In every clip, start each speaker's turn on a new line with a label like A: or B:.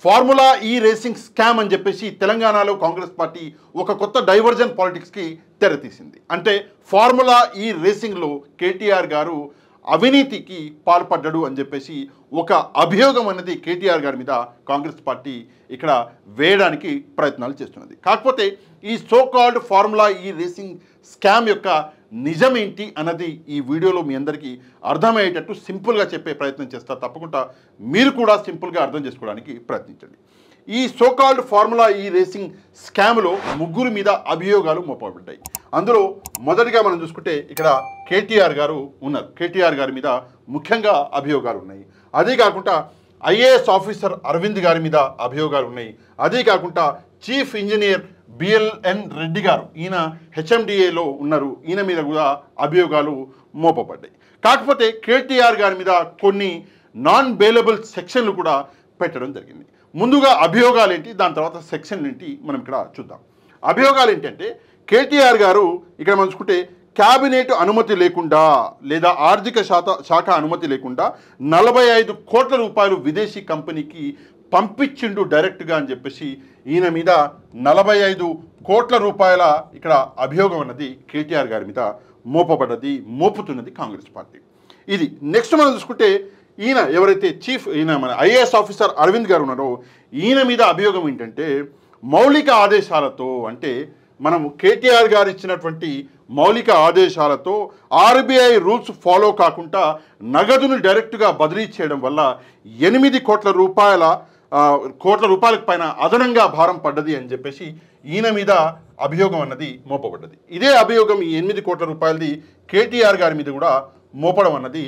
A: Formula ఈ racing scam అని చెప్పేసి తెలంగాణలో కాంగ్రెస్ పార్టీ ఒక కొత్త డైవర్జన్ పాలిటిక్స్కి తెరతీసింది. అంటే ఫార్ములా ఈ రేసింగ్లో కేటీఆర్ గారు అవినీతికి పాల్పడ్డాడు అని చెప్పేసి ఒక అభియోగం అనేది కేటీఆర్ గారి మీద కాంగ్రెస్ పార్టీ ఇక్కడ వేయడానికి ప్రయత్నాలు చేస్తున్నది. కాకపోతే ఈ సోకాల్డ్ ఫార్ములా ఈ రేసింగ్ స్కామ్ యొక్క నిజం ఏంటి అన్నది ఈ వీడియోలో మీ అందరికీ అర్థమయ్యేటట్టు సింపుల్గా చెప్పే ప్రయత్నం చేస్తారు. తప్పకుండా మీరు కూడా సింపుల్గా అర్థం చేసుకోవడానికి ప్రయత్నించండి. ఈ సోకాల్డ్ ఫార్ములా ఈ రేసింగ్ స్కామ్లో ముగ్గురు మీద అభియోగాలు మోపబడ్డాయి. అందులో మొదటిగా మనం చూసుకుంటే ఇక్కడ కేటీఆర్ గారు ఉన్నారు. కేటీఆర్ గారి మీద ముఖ్యంగా అభియోగాలు ఉన్నాయి. అదే కాకుండా ఐఏఎస్ ఆఫీసర్ అరవింద్ గారి మీద అభియోగాలు ఉన్నాయి. అదే కాకుండా చీఫ్ ఇంజనీర్ బిఎల్ఎన్ రెడ్డి గారు, ఈయన హెచ్ఎండిఏలో ఉన్నారు, ఈయన మీద కూడా అభియోగాలు మోపబడ్డాయి. కాకపోతే కేటీఆర్ గారి మీద కొన్ని నాన్ బెయిలబుల్ సెక్షన్లు కూడా పెట్టడం జరిగింది. ముందుగా అభియోగాలు ఏంటి, దాని తర్వాత సెక్షన్ ఏంటి మనం ఇక్కడ చూద్దాం. అభియోగాలు ఏంటంటే కేటీఆర్ గారు ఇక్కడ మనం చూసుకుంటే క్యాబినెట్ అనుమతి లేకుండా లేదా ఆర్థిక శాఖ అనుమతి లేకుండా 45 కోట్ల రూపాయలు విదేశీ కంపెనీకి పంపించిండు డైరెక్ట్గా అని చెప్పేసి ఈయన మీద 45 కోట్ల రూపాయల ఇక్కడ అభియోగం అన్నది కేటీఆర్ గారి మీద మోపుతున్నది కాంగ్రెస్ పార్టీ. ఇది నెక్స్ట్ మనం చూసుకుంటే ఈయన ఎవరైతే ఈయన మన ఐఏఎస్ ఆఫీసర్ అరవింద్ గారు ఉన్నారో ఈయన మీద అభియోగం ఏంటంటే మౌలిక ఆదేశాలతో, అంటే మనం కేటీఆర్ గారు ఇచ్చినటువంటి మౌలిక ఆదేశాలతో ఆర్బీఐ రూల్స్ ఫాలో కాకుండా నగదును డైరెక్ట్గా బదిలీ చేయడం వల్ల 8 కోట్ల రూపాయలకు పైన అదనంగా భారం పడ్డది అని చెప్పేసి ఈయన మీద అభియోగం అన్నది మోపబడ్డది. ఇదే అభియోగం ఈ 8 కోట్ల రూపాయలది కేటీఆర్ గారి మీద కూడా మోపడం అన్నది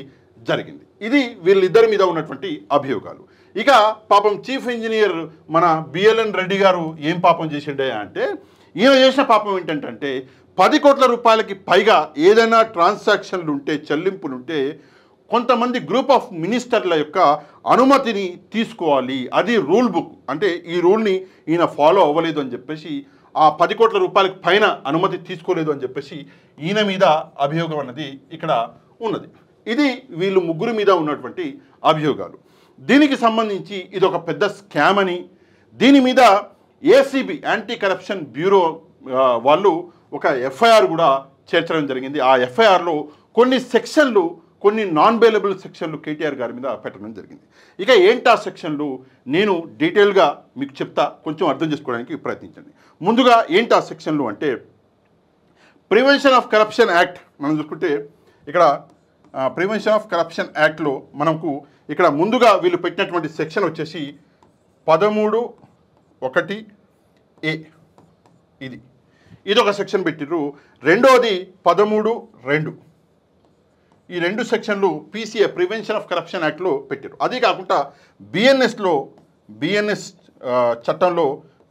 A: జరిగింది. ఇది వీళ్ళిద్దరి మీద ఉన్నటువంటి అభియోగాలు. ఇక పాపం చీఫ్ ఇంజనీర్ మన బిఎల్ఎన్ రెడ్డి గారు ఏం పాపం చేసిండే అంటే ఈయన చేసిన పాపం ఏంటంటే 10 కోట్ల రూపాయలకి పైగా ఏదైనా ట్రాన్సాక్షన్లు ఉంటే, చెల్లింపులు ఉంటే కొంతమంది గ్రూప్ ఆఫ్ మినిస్టర్ల యొక్క అనుమతిని తీసుకోవాలి, అది రూల్ బుక్, అంటే ఈ రూల్ని ఈయన ఫాలో అవ్వలేదు అని చెప్పేసి ఆ 10 కోట్ల రూపాయలకి పైన అనుమతి తీసుకోలేదు అని చెప్పేసి ఈయన మీద అభియోగం అన్నది ఇక్కడ ఉన్నది. ఇది వీళ్ళు ముగ్గురు మీద ఉన్నటువంటి అభియోగాలు. దీనికి సంబంధించి ఇది ఒక పెద్ద స్కామ్ అని, దీని మీద ఏసీబీ యాంటీ కరప్షన్ బ్యూరో వాళ్ళు ఒక ఎఫ్ఐఆర్ కూడా చేర్చడం జరిగింది. ఆ ఎఫ్ఐఆర్లో కొన్ని సెక్షన్లు, కొన్ని నాన్ బెయిలబుల్ సెక్షన్లు కేటీఆర్ గారి మీద పెట్టడం జరిగింది. ఇక ఏంటా సెక్షన్లు నేను డీటెయిల్గా మీకు చెప్తా, కొంచెం అర్థం చేసుకోవడానికి ప్రయత్నించండి. ముందుగా ఏంటా సెక్షన్లు అంటే ప్రివెన్షన్ ఆఫ్ కరప్షన్ యాక్ట్ మనం చూసుకుంటే ఇక్కడ ప్రివెన్షన్ ఆఫ్ కరప్షన్ యాక్ట్లో మనకు ఇక్కడ ముందుగా వీళ్ళు పెట్టినటువంటి సెక్షన్ వచ్చేసి 13(1)(a) ఇది ఒక సెక్షన్ పెట్టిర్రు. రెండోది 13(2). ఈ రెండు సెక్షన్లు పీసీఏ ప్రివెన్షన్ ఆఫ్ కరప్షన్ యాక్ట్లో పెట్టారు. అదే కాకుండా బిఎన్ఎస్ చట్టంలో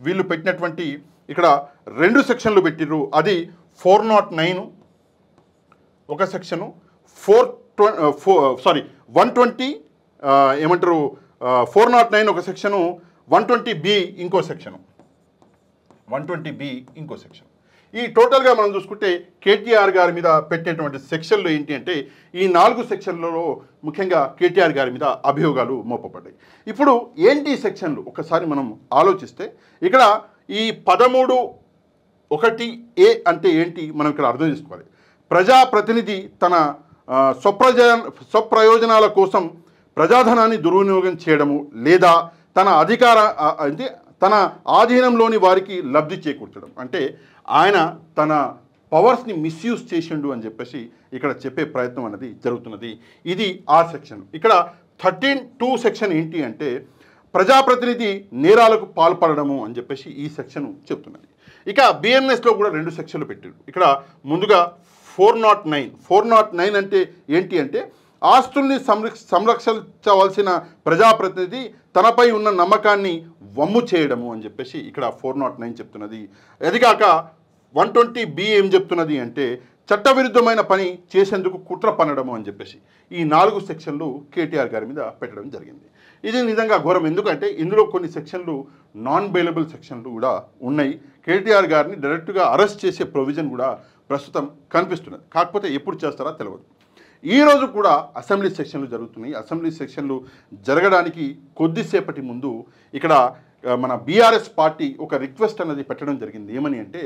A: వీళ్ళు పెట్టినటువంటి ఇక్కడ 2 సెక్షన్లు పెట్టిర్రు. అది 409 ఒక సెక్షను, 120 ఏమంటారు 409 ఒక సెక్షను, 120B ఇంకో సెక్షను, 120B ఇంకో సెక్షన్. ఈ టోటల్గా మనం చూసుకుంటే కేటీఆర్ గారి మీద పెట్టినటువంటి సెక్షన్లు ఏంటి అంటే ఈ 4 సెక్షన్లలో ముఖ్యంగా కేటీఆర్ గారి మీద అభియోగాలు మోపబడ్డాయి. ఇప్పుడు ఏంటి సెక్షన్లు ఒకసారి మనం ఆలోచిస్తే ఇక్కడ ఈ 13(1)(a) అంటే ఏంటి మనం ఇక్కడ అర్థం చేసుకోవాలి. ప్రజాప్రతినిధి తన స్వప్రయోజనాల కోసం ప్రజాధనాన్ని దుర్వినియోగం చేయడము లేదా తన ఆధీనంలోని వారికి లబ్ధి చేకూర్చడం, అంటే ఆయన తన పవర్స్ని మిస్యూజ్ చేసిండు అని చెప్పేసి ఇక్కడ చెప్పే ప్రయత్నం అనేది జరుగుతున్నది. ఇది ఆ సెక్షన్. ఇక్కడ 13(2) సెక్షన్ ఏంటి అంటే ప్రజాప్రతినిధి నేరాలకు పాల్పడము అని చెప్పేసి ఈ సెక్షన్ చెప్తున్నది. ఇక బిఎన్ఎస్లో కూడా 2 సెక్షన్లు పెట్టారు. ఇక్కడ ముందుగా 409 అంటే ఏంటి అంటే ఆస్తుల్ని సంరక్షించవలసిన ప్రజాప్రతినిధి తనపై ఉన్న నమ్మకాన్ని వమ్ము చేయడము అని చెప్పేసి ఇక్కడ 409 చెప్తున్నది. అదిగాక 120B ఏం చెప్తున్నది అంటే చట్టవిరుద్ధమైన పని చేసేందుకు కుట్ర పన్నడము అని చెప్పేసి ఈ 4 సెక్షన్లు కేటీఆర్ గారి మీద పెట్టడం జరిగింది. ఇది నిజంగా ఘోరం. ఎందుకంటే ఇందులో కొన్ని సెక్షన్లు నాన్ బెయిలబుల్ సెక్షన్లు కూడా ఉన్నాయి. కేటీఆర్ గారిని డైరెక్ట్గా అరెస్ట్ చేసే ప్రొవిజన్ కూడా ప్రస్తుతం కనిపిస్తున్నది. కాకపోతే ఎప్పుడు చేస్తారో తెలియదు. ఈరోజు కూడా అసెంబ్లీ సెషన్లు జరుగుతున్నాయి. అసెంబ్లీ సెషన్లు జరగడానికి కొద్దిసేపటి ముందు ఇక్కడ మన బీఆర్ఎస్ పార్టీ ఒక రిక్వెస్ట్ అనేది పెట్టడం జరిగింది. ఏమని అంటే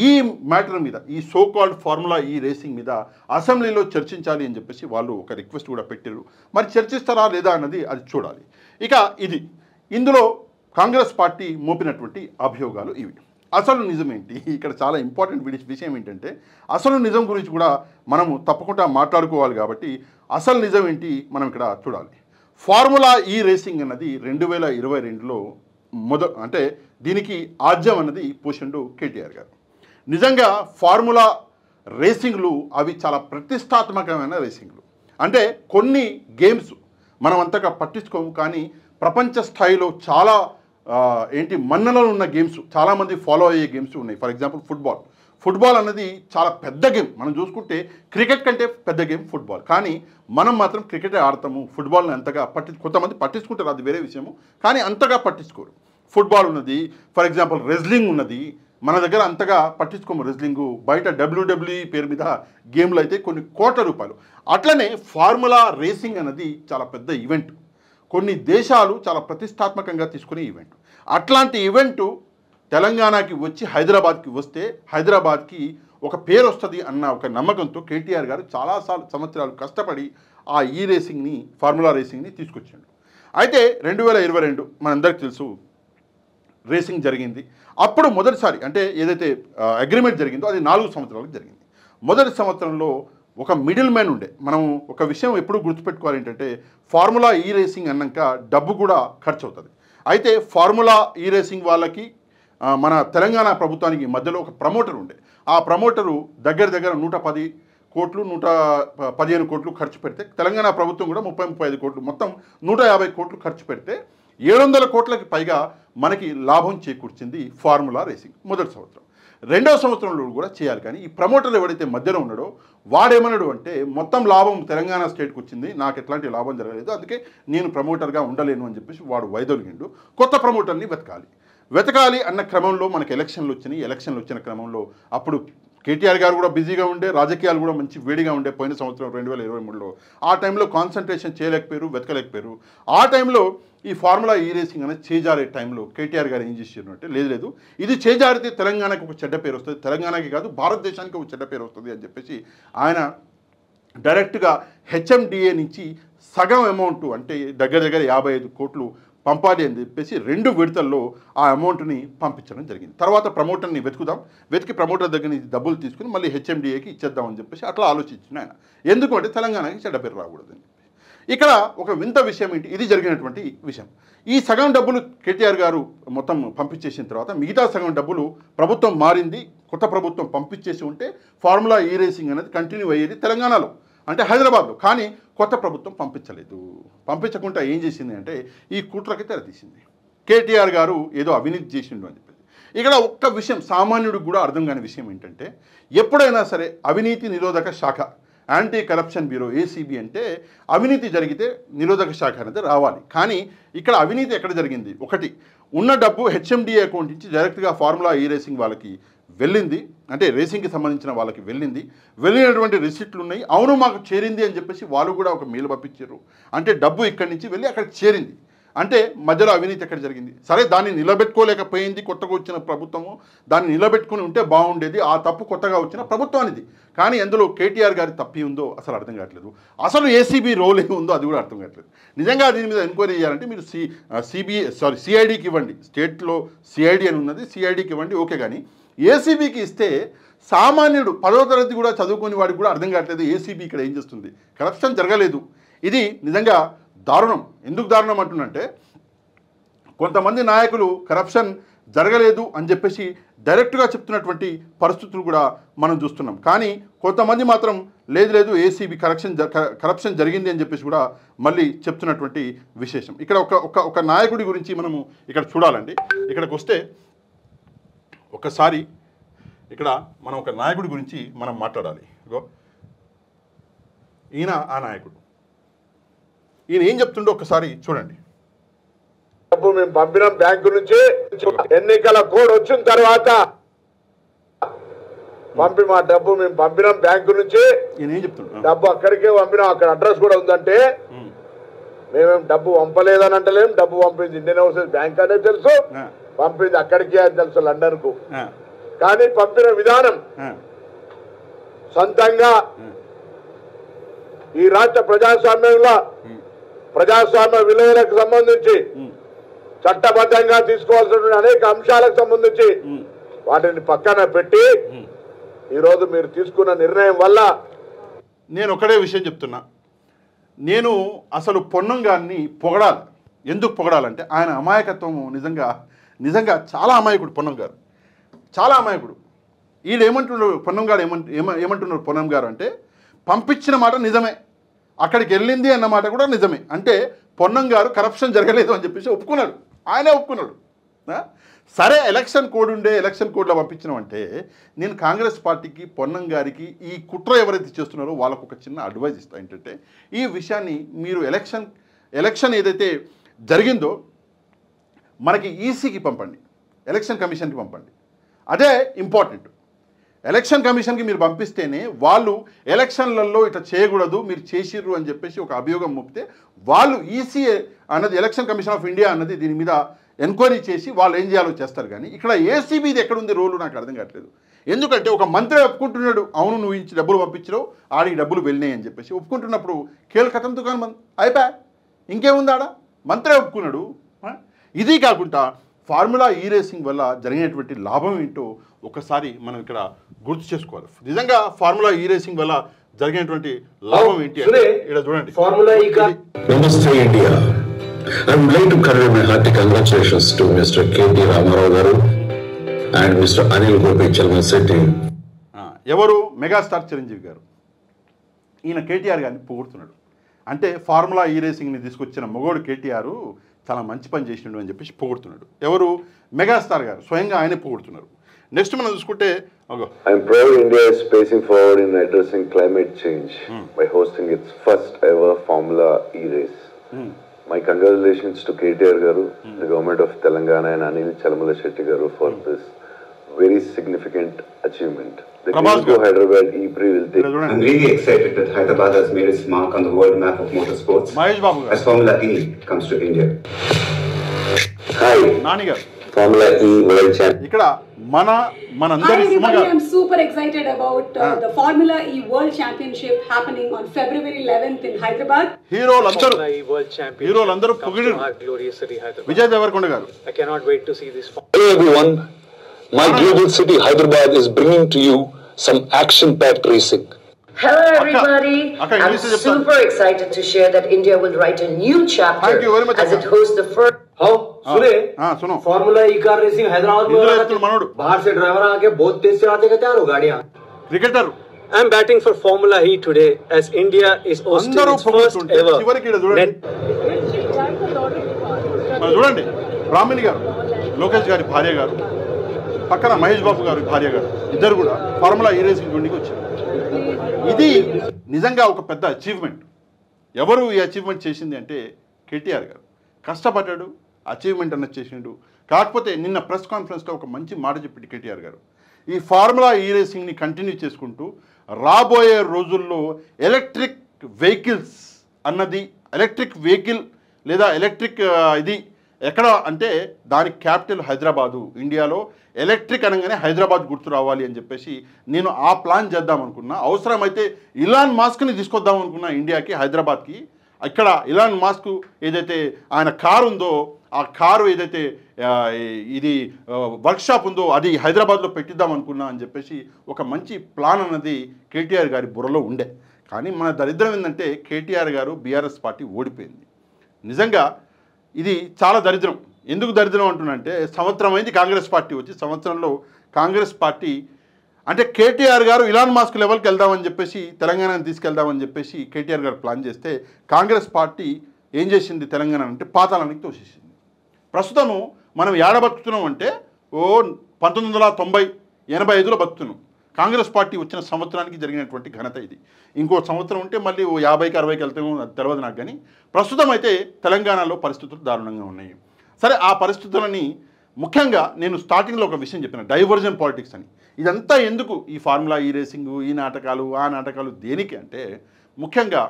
A: ఈ మ్యాటర్ మీద, ఈ సో కాల్డ్ ఫార్ములా ఈ రేసింగ్ మీద అసెంబ్లీలో చర్చించాలి అని చెప్పేసి వాళ్ళు ఒక రిక్వెస్ట్ కూడా పెట్టారు. మరి చర్చిస్తారా లేదా అన్నది అది చూడాలి. ఇక ఇందులో కాంగ్రెస్ పార్టీ మోపినటువంటి అభియోగాలు ఇవి. అసలు నిజమేంటి? ఇక్కడ చాలా ఇంపార్టెంట్ విషయం ఏంటంటే అసలు నిజం గురించి కూడా మనము తప్పకుండా మాట్లాడుకోవాలి. కాబట్టి అసలు నిజం ఏంటి మనం ఇక్కడ చూడాలి. ఫార్ములా ఈ రేసింగ్ అన్నది 2022లో అంటే దీనికి ఆద్యం అన్నది పోషిండు కేటీఆర్ గారు. నిజంగా ఫార్ములా రేసింగ్లు అవి చాలా ప్రతిష్టాత్మకమైన రేసింగ్లు. అంటే కొన్ని గేమ్స్ మనం అంతగా పట్టించుకోము, కానీ ప్రపంచ స్థాయిలో చాలా మన్ననలు ఉన్న గేమ్స్, చాలామంది ఫాలో అయ్యే గేమ్స్ ఉన్నాయి. ఫర్ ఎగ్జాంపుల్ ఫుట్బాల్ అన్నది చాలా పెద్ద గేమ్. మనం చూసుకుంటే క్రికెట్ కంటే పెద్ద గేమ్ ఫుట్బాల్. కానీ మనం మాత్రం క్రికెటే ఆడతాము, ఫుట్బాల్ని అంతగా కొంతమంది పట్టించుకుంటారు, అది వేరే విషయము, కానీ అంతగా పట్టించుకోరు. ఫుట్బాల్ ఉన్నది, ఫర్ ఎగ్జాంపుల్ రెజ్లింగ్ ఉన్నది, మన దగ్గర అంతగా పట్టించుకోము రెజ్లింగు. బయట WWE పేరు మీద గేమ్లు అయితే కొన్ని కోట్ల రూపాయలు. అట్లనే ఫార్ములా రేసింగ్ అనేది చాలా పెద్ద ఈవెంట్. కొన్ని దేశాలు చాలా ప్రతిష్టాత్మకంగా తీసుకునే ఈవెంట్. అట్లాంటి ఈవెంటు తెలంగాణకి వచ్చి హైదరాబాద్కి వస్తే హైదరాబాద్కి ఒక పేరు వస్తుంది అన్న ఒక నమ్మకంతో కేటీఆర్ గారు చాలా సంవత్సరాలు కష్టపడి ఆ ఫార్ములా రేసింగ్ని తీసుకొచ్చాడు. అయితే 2022 మనందరికీ తెలుసు రేసింగ్ జరిగింది. అప్పుడు మొదటిసారి అంటే ఏదైతే అగ్రిమెంట్ జరిగిందో అది 4 సంవత్సరాలకు జరిగింది. మొదటి సంవత్సరంలో ఒక మిడిల్ మ్యాన్ ఉండే. మనం ఒక విషయం ఎప్పుడు గుర్తుపెట్టుకోవాలి ఏంటంటే ఫార్ములా ఈ రేసింగ్ అన్నాక డబ్బు కూడా ఖర్చు అవుతుంది. అయితే ఫార్ములా ఈ రేసింగ్ వాళ్ళకి మన తెలంగాణ ప్రభుత్వానికి మధ్యలో ఒక ప్రమోటర్ ఉండే. ఆ ప్రమోటరు దగ్గర 110 కోట్లు 115 కోట్లు ఖర్చు పెడితే తెలంగాణ ప్రభుత్వం కూడా 35 కోట్లు, మొత్తం 150 కోట్లు ఖర్చు పెడితే 700 కోట్లకి పైగా మనకి లాభం చేకూర్చింది ఫార్ములా రేసింగ్ మొదటి సంవత్సరం. రెండవ సంవత్సరంలో కూడా చేయాలి. కానీ ఈ ప్రమోటర్ ఎవరైతే మధ్యలో ఉన్నాడో వాడేమన్నాడు అంటే మొత్తం లాభం తెలంగాణ స్టేట్కి వచ్చింది, నాకు ఎట్లాంటి లాభం జరగలేదు, అందుకే నేను ప్రమోటర్గా ఉండలేను అని చెప్పేసి వాడు వైదొలిగిండు. కొత్త ప్రమోటర్ని వెతకాలి అన్న క్రమంలో మనకి ఎలక్షన్లు వచ్చిన క్రమంలో అప్పుడు కేటీఆర్ గారు కూడా బిజీగా ఉండే, రాజకీయాలు కూడా మంచి వేడిగా ఉండే. పోయిన సంవత్సరం 2023లో ఆ టైంలో కాన్సన్ట్రేషన్ చేయలేకపోయారు, వెతకలేకపోయారు. ఆ టైంలో ఈ ఫార్ములా ఈ రేసింగ్ అనేది చేజారే టైంలో కేటీఆర్ గారు ఏం చేశారు అంటే లేదు ఇది చేజారితే తెలంగాణకు ఒక చెడ్డ పేరు వస్తుంది, తెలంగాణకి కాదు భారతదేశానికి ఒక చెడ్డ పేరు వస్తుంది అని చెప్పేసి ఆయన డైరెక్ట్గా హెచ్ఎండిఏ నుంచి సగం అమౌంట్ అంటే దగ్గర 55 కోట్లు పంపాలి అని చెప్పేసి 2 విడతల్లో ఆ అమౌంట్ని పంపించడం జరిగింది. తర్వాత ప్రమోటర్ని వెతికి ప్రమోటర్ దగ్గర నుంచి డబ్బులు తీసుకుని మళ్ళీ హెచ్ఎండిఏకి ఇచ్చేద్దామని చెప్పేసి అట్లా ఆలోచించిన ఆయన. ఎందుకంటే తెలంగాణకి చెడ్డ పేరు రాకూడదని. ఇక్కడ ఒక వింత విషయం ఏంటి, ఇది జరిగినటువంటి విషయం. ఈ సగం డబ్బులు కేటీఆర్ గారు మొత్తం పంపించేసిన తర్వాత మిగతా సగం డబ్బులు ప్రభుత్వం మారింది, కొత్త ప్రభుత్వం పంపించేసి ఉంటే ఫార్ములా ఈ రేసింగ్ అనేది కంటిన్యూ అయ్యేది తెలంగాణలో, అంటే హైదరాబాద్లో. కానీ కొత్త ప్రభుత్వం పంపించకుండా ఏం చేసింది అంటే ఈ కుట్రకి తెరతీసింది. కేటీఆర్ గారు ఏదో అవినీతి చేసిండు అని చెప్పేసి. ఇక్కడ ఒక్క విషయం సామాన్యుడికి కూడా అర్థం కాని విషయం ఏంటంటే ఎప్పుడైనా సరే అవినీతి నిరోధక శాఖ, యాంటీ కరప్షన్ బ్యూరో ఏసీబీ అంటే అవినీతి జరిగితే నిరోధక శాఖ అనేది రావాలి. కానీ ఇక్కడ అవినీతి ఎక్కడ జరిగింది? ఒకటి, ఉన్న డబ్బు హెచ్ఎండిఏ అకౌంట్ నుంచి డైరెక్ట్గా ఫార్ములా ఈ రేసింగ్ వాళ్ళకి వెళ్ళింది, అంటే రేసింగ్కి సంబంధించిన వాళ్ళకి వెళ్ళినటువంటి రిసిప్ట్లు ఉన్నాయి. అవును మాకు చేరింది అని చెప్పేసి వాళ్ళు కూడా ఒక మెయిల్ పంపించారు. అంటే డబ్బు ఇక్కడి నుంచి వెళ్ళి అక్కడికి చేరింది. అంటే మధ్యలో అవినీతి ఎక్కడ జరిగింది? సరే, దాన్ని నిలబెట్టుకోలేకపోయింది కొత్తగా వచ్చిన ప్రభుత్వము, దాన్ని నిలబెట్టుకుని ఉంటే బాగుండేది. ఆ తప్పు కొత్తగా వచ్చిన ప్రభుత్వానిది. కానీ అందులో కేటీఆర్ గారి తప్పి ఉందో అసలు అర్థం కావట్లేదు. అసలు ఏసీబీ రోల్ ఏముందో అది కూడా అర్థం కావట్లేదు. నిజంగా దీని మీద ఎంక్వైరీ చేయాలంటే మీరు సిఐడికి ఇవ్వండి. స్టేట్లో సిఐడి అని ఉన్నది, సిఐడికి ఇవ్వండి, ఓకే. కానీ ఏసీబీకి ఇస్తే సామాన్యుడు 10వ తరగతి కూడా చదువుకుని వాడికి కూడా అర్థం కావట్లేదు ఏసీబీ ఇక్కడ ఏం చేస్తుంది. కరప్షన్ జరగలేదు. ఇది నిజంగా దారుణం. ఎందుకు దారుణం అంటున్నంటే కొంతమంది నాయకులు కరప్షన్ జరగలేదు అని చెప్పేసి డైరెక్ట్గా చెప్తున్నటువంటి పరిస్థితులు కూడా మనం చూస్తున్నాం. కానీ కొంతమంది మాత్రం లేదు ఏసీబీ కరప్షన్ జరిగింది అని చెప్పేసి కూడా మళ్ళీ చెప్తున్నటువంటి విశేషం. ఇక్కడ ఒక నాయకుడి గురించి మనము ఇక్కడ చూడాలండి. ఇక్కడికి వస్తే ఒకసారి ఇక్కడ మనం ఒక నాయకుడి గురించి మనం మాట్లాడాలి. ఈయన ఆ నాయకుడు. ఈయన ఏం చెప్తుండో ఒకసారి చూడండి.
B: మేము పంపిన బ్యాంకు నుంచి ఎన్నికల కోడ్ వచ్చిన తర్వాత మా డబ్బు మేము పంపినాం బ్యాంకు నుంచి, డబ్బు అక్కడికే పంపినాం, అక్కడ అడ్రస్ కూడా ఉందంటే మేమేం డబ్బు పంపలేదని అంటలేం, డబ్బు పంపింది ఇండియన్ ఓవర్సీస్ బ్యాంక్ అనేది తెలుసు, పంపింది అక్కడికే అని తెలుసు లండన్ కు. కానీ పంపిన విధానం సొంతంగా ఈ రాష్ట్ర ప్రజాస్వామ్యంలో ప్రజాస్వామ్య విలువలకు సంబంధించి చట్టబద్ధంగా తీసుకోవాల్సిన అనేక అంశాలకు సంబంధించి వాటిని పక్కన పెట్టి ఈరోజు మీరు తీసుకున్న నిర్ణయం వల్ల
A: నేను ఒకటే విషయం చెప్తున్నా. నేను అసలు పొన్నం గారిని పొగడాలి. ఎందుకు పొగడాలంటే ఆయన అమాయకత్వము నిజంగా చాలా అమాయకుడు. పొన్నం గారు చాలా అమాయకుడు. వీళ్ళు ఏమంటున్నారు, పొన్నం గారు ఏమంటున్నారు పొన్నం గారు అంటే పంపించిన మాట నిజమే, అక్కడికి వెళ్ళింది అన్న మాట కూడా నిజమే. అంటే పొన్నం గారు కరప్షన్ జరగలేదు అని చెప్పేసి ఒప్పుకున్నాడు, ఆయనే ఒప్పుకున్నాడు. సరే, ఎలక్షన్ కోడ్ ఉండే ఎలక్షన్ కోడ్లో పంపించినామంటే నేను కాంగ్రెస్ పార్టీకి పొన్నం గారికి ఈ కుట్ర ఎవరైతే చేస్తున్నారో వాళ్ళకు ఒక చిన్న అడ్వైజ్ ఇస్తాను. ఏంటంటే ఈ విషయాన్ని మీరు ఎలక్షన్ ఏదైతే జరిగిందో మనకి ఈసీకి పంపండి, ఎలక్షన్ కమిషన్కి పంపండి. అదే ఇంపార్టెంట్. ఎలక్షన్ కమిషన్కి మీరు పంపిస్తేనే వాళ్ళు ఎలక్షన్లలో ఇట్లా చేయకూడదు మీరు చేసిర్రు అని చెప్పేసి ఒక అభియోగం మోపితే వాళ్ళు ఈసీ అన్నది ఎలక్షన్ కమిషన్ ఆఫ్ ఇండియా అన్నది దీని మీద ఎంక్వైరీ చేసి వాళ్ళు ఏం చేయాలో చేస్తారు. కానీ ఇక్కడ ఏసీబీది ఎక్కడుంది రోలు నాకు అర్థం కావట్లేదు. ఎందుకంటే ఒక మంత్రి ఒప్పుకుంటున్నాడు, అవును నువ్వు ఇంచి డబ్బులు పంపించవు, ఆడికి డబ్బులు వెళ్ళినాయి అని చెప్పేసి ఒప్పుకుంటున్నప్పుడు కేల్కతం దుకాణం అయిపోయా, ఇంకేముంది ఆడ, మంత్రి ఒప్పుకున్నాడు. ఇది కాకుండా ఫార్ములా ఈ రేసింగ్ వల్ల జరిగినటువంటి లాభం ఏంటో ఒకసారి మనం ఇక్కడ గుర్తు చేసుకోవాలి. నిజంగా ఫార్ములా ఈ రేసింగ్ వల్ల జరిగినటువంటి లాభం ఏంటి ఇక్కడ చూడండి.
C: నమస్తే India. I would like to convey my hearty congratulations to Mr. K.T. Ramarao garu and Mr. Anil Gopi Chalmasetti.
A: ఎవరు మెగాస్టార్ చిరంజీవి గారు. ఈయన కేటీఆర్ గారిని పొగుడుతున్నాడు. అంటే ఫార్ములా ఈ రేసింగ్ని తీసుకొచ్చిన మొగోడు కేటీఆర్ చాలా మంచి పని చేసినాడు అని చెప్పేసి పొగుడుతున్నాడు. ఎవరు? మెగాస్టార్ గారు స్వయంగా ఆయనే పొగుడుతున్నారు. నెక్స్ట్ మనం చూసుకుంటే
D: I'm proud India is pacing forward in addressing climate change by hosting its first ever Formula E-race. My congratulations to KTR Garu, the government of Telangana and Anil Chalmasetti Garu for this very significant achievement. The Glasgow Hyderabad E-Prix will take...
E: I'm really excited that Hyderabad has made its mark on the world map of motorsports as Formula E comes to India.
D: Hi,
A: Nani garu
D: Formula E World Champion.
A: ఇక్కడ మనందరి
F: Hi everybody, I'm super excited about the Formula E World Championship happening on February 11th in Hyderabad.
A: హీరోలందరూ పొగిడారు. విజయ్ దేవరకొండ గారు.
G: I cannot wait to see this.
C: Hello everyone, my global city Hyderabad is bringing to you some action-packed racing.
H: Hello everybody, I'm super excited to share that India will write a new chapter as it hosts the first...
A: सुनो
G: formula ई car racing Hyderabad में बाहर से driver आके बहुत तेज से आते कहते हैं गाड़ियां.
A: Cricketer
G: I am batting for Formula E today as India is hosting its first ever.
A: చూడండి బ్రాహ్మణి గారు, లోకేష్ గారి భార్య గారు, పక్కన మహేష్ బాబు గారి భార్య గారు, ఇద్దరు కూడా ఫార్ములా ఈ రేసింగ్ జోన్కి వచ్చారు. ఇది నిజంగా ఒక పెద్ద అచీవ్మెంట్. ఎవరు ఈ అచీవ్మెంట్ చేసింది అంటే కేటీఆర్ గారు. కష్టపడ్డాడు, అచీవ్మెంట్ అన్నది చేసిండు. కాకపోతే నిన్న ప్రెస్ కాన్ఫరెన్స్లో ఒక మంచి మాట చెప్పింది కేటీఆర్ గారు. ఈ ఫార్ములా ఈ రేసింగ్ని కంటిన్యూ చేసుకుంటూ రాబోయే రోజుల్లో ఎలక్ట్రిక్ వెహికల్స్ అన్నది, ఎలక్ట్రిక్ వెహికల్ లేదా ఎలక్ట్రిక్ ఇది ఎక్కడ అంటే దానికి క్యాపిటల్ హైదరాబాదు. ఇండియాలో ఎలక్ట్రిక్ అనగానే హైదరాబాద్ గుర్తు రావాలి అని చెప్పేసి నేను ఆ ప్లాన్ చేద్దాం అనుకున్నా. అవసరమైతే ఇలాన్ మాస్క్ని తీసుకొద్దాం అనుకున్నా ఇండియాకి, హైదరాబాద్కి. ఇక్కడ ఇలాన్ మాస్క్ ఏదైతే ఆయన కారు ఉందో ఆ కారు ఏదైతే ఇది వర్క్షాప్ ఉందో అది హైదరాబాద్లో పెట్టిద్దాం అనుకున్నా అని చెప్పేసి ఒక మంచి ప్లాన్ అన్నది కేటీఆర్ గారి బుర్రలో ఉండే. కానీ మన దరిద్రం ఏంటంటే కేటీఆర్ గారు బీఆర్ఎస్ పార్టీ ఓడిపోయింది. నిజంగా ఇది చాలా దరిద్రం. ఎందుకు దరిద్రం అంటున్నంటే సంవత్సరం అయింది కాంగ్రెస్ పార్టీ వచ్చి, సంవత్సరంలో కాంగ్రెస్ పార్టీ అంటే కేటీఆర్ గారు ఇలాన్ మాస్క్ లెవెల్కి వెళ్దామని చెప్పేసి తెలంగాణని తీసుకెళ్దామని చెప్పేసి కేటీఆర్ గారు ప్లాన్ చేస్తే కాంగ్రెస్ పార్టీ ఏం చేసింది తెలంగాణ అంటే పాతాళానికి తోసేసింది. ప్రస్తుతము మనం ఏడ బతుకుతున్నాం అంటే 1990-85లో బతుకుతున్నాం. కాంగ్రెస్ పార్టీ వచ్చిన సంవత్సరానికి జరిగినటువంటి ఘనత ఇది. ఇంకో సంవత్సరం ఉంటే మళ్ళీ 50-60కి వెళ్తామో తెలియదు నాకు. కానీ ప్రస్తుతం అయితే తెలంగాణలో పరిస్థితులు దారుణంగా ఉన్నాయి. సరే, ఆ పరిస్థితులని ముఖ్యంగా నేను స్టార్టింగ్లో ఒక విషయం చెప్పిన డైవర్జన్ పాలిటిక్స్ అని. ఇదంతా ఎందుకు ఈ ఫార్ములా ఈ రేసింగు ఈ నాటకాలు ఆ నాటకాలు దేనికి అంటే ముఖ్యంగా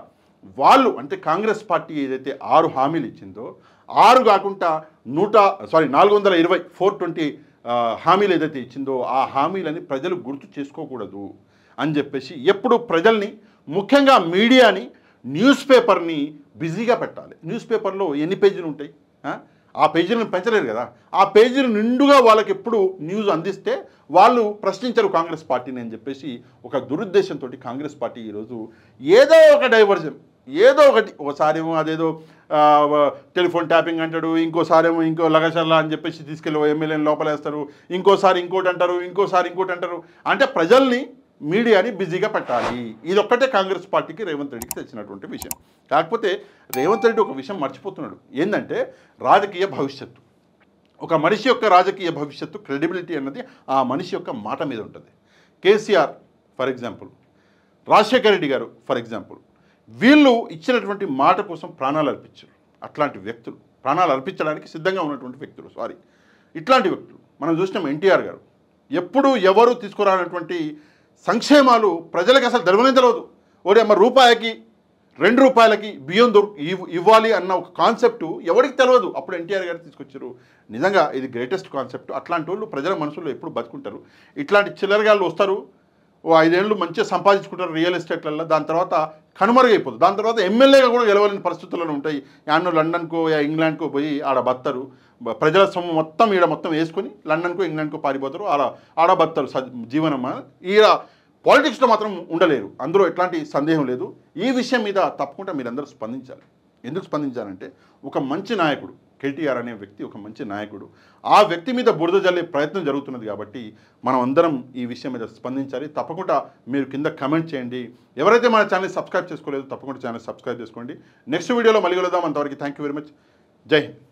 A: వాళ్ళు అంటే కాంగ్రెస్ పార్టీ ఏదైతే 6 హామీలు ఇచ్చిందో 6 కాకుండా 420 420 హామీలు ఏదైతే ఇచ్చిందో ఆ హామీలని ప్రజలు గుర్తు చేసుకోకూడదు అని చెప్పేసి ఎప్పుడు ప్రజల్ని ముఖ్యంగా మీడియాని న్యూస్ పేపర్ని బిజీగా పెట్టాలి. న్యూస్ పేపర్లో ఎన్ని పేజీలు ఉంటాయి, ఆ పేజీలను పెంచలేరు కదా. ఆ పేజీలు నిండుగా వాళ్ళకి ఎప్పుడు న్యూస్ అందిస్తే వాళ్ళు ప్రశ్నించరు కాంగ్రెస్ పార్టీని అని చెప్పేసి ఒక దురుద్దేశంతో కాంగ్రెస్ పార్టీ ఈరోజు ఏదో ఒక డైవర్జన్ ఏదో ఒకటి, ఒకసారేమో అదేదో టెలిఫోన్ ట్యాపింగ్ అంటాడు, ఇంకోసారేమో ఇంకో లగచర్లా అని చెప్పేసి తీసుకెళ్ళి ఎమ్మెల్యేని లోపలేస్తారు, ఇంకోసారి ఇంకోటి అంటారు, ఇంకోసారి ఇంకోటి అంటారు. అంటే ప్రజల్ని మీడియాని బిజీగా పెట్టాలి. ఇదొక్కటే కాంగ్రెస్ పార్టీకి రేవంత్ రెడ్డికి తెచ్చినటువంటి విషయం. కాకపోతే రేవంత్ రెడ్డి ఒక విషయం మర్చిపోతున్నాడు. ఏంటంటే రాజకీయ భవిష్యత్తు, ఒక మనిషి యొక్క రాజకీయ భవిష్యత్తు క్రెడిబిలిటీ అన్నది ఆ మనిషి యొక్క మాట మీద ఉంటుంది. కేసీఆర్ ఫర్ ఎగ్జాంపుల్, రాజశేఖర రెడ్డి గారు ఫర్ ఎగ్జాంపుల్, వీళ్ళు ఇచ్చినటువంటి మాట కోసం ప్రాణాలు అర్పించారు. అట్లాంటి వ్యక్తులు, ప్రాణాలు అర్పించడానికి సిద్ధంగా ఉన్నటువంటి వ్యక్తులు, ఇట్లాంటి వ్యక్తులు మనం చూసినాం. ఎన్టీఆర్ గారు ఎప్పుడు ఎవరు తీసుకురానటువంటి సంక్షేమాలు ప్రజలకు అసలు తెలియదు. అమ్మ రూపాయికి 2 రూపాయలకి బియ్యం ఇవ్వాలి అన్న ఒక కాన్సెప్టు ఎవరికి తెలియదు. అప్పుడు ఎన్టీఆర్ గారు తీసుకొచ్చారు. నిజంగా ఇది గ్రేటెస్ట్ కాన్సెప్ట్. అట్లాంటి వాళ్ళు ప్రజల మనసులో ఎప్పుడు బతుకుంటారు. ఇట్లాంటి చిల్లరగాళ్ళు వస్తారు, 5 ఏళ్ళు మంచిగా సంపాదించుకుంటారు రియల్ ఎస్టేట్లలో, దాని తర్వాత కనుమరుగైపోతుంది. దాని తర్వాత ఎమ్మెల్యేగా కూడా గెలవలేని పరిస్థితుల్లో ఉంటాయి. యాన్నో లండన్కో ఇంగ్లాండ్కో పోయి ఆడ బత్తరు, ప్రజల సొమ్ము మొత్తం ఈడ మొత్తం వేసుకొని లండన్కో ఇంగ్లాండ్కో పారిపోతారు, ఆడ బత్తరు జీవనం. ఈడ పాలిటిక్స్లో మాత్రం ఉండలేరు, అందులో ఎట్లాంటి సందేహం లేదు. ఈ విషయం మీద తప్పకుండా మీరందరూ స్పందించాలి. ఎందుకు స్పందించాలంటే ఒక మంచి నాయకుడు కేటీఆర్ అనే వ్యక్తి ఒక మంచి నాయకుడు, ఆ వ్యక్తి మీద బురద జల్లే ప్రయత్నం జరుగుతున్నది కాబట్టి మనం అందరం ఈ విషయం మీద స్పందించాలి. తప్పకుండా మీరు కింద కమెంట్ చేయండి. ఎవరైతే మన ఛానల్ సబ్స్క్రైబ్ చేసుకోలేదో తప్పకుండా ఛానల్ సబ్స్క్రైబ్ చేసుకోండి. నెక్స్ట్ వీడియోలో మళ్ళీ కలుద్దాం. అంతవరకు థ్యాంక్ యూ వెరీ మచ్. జై హింద్.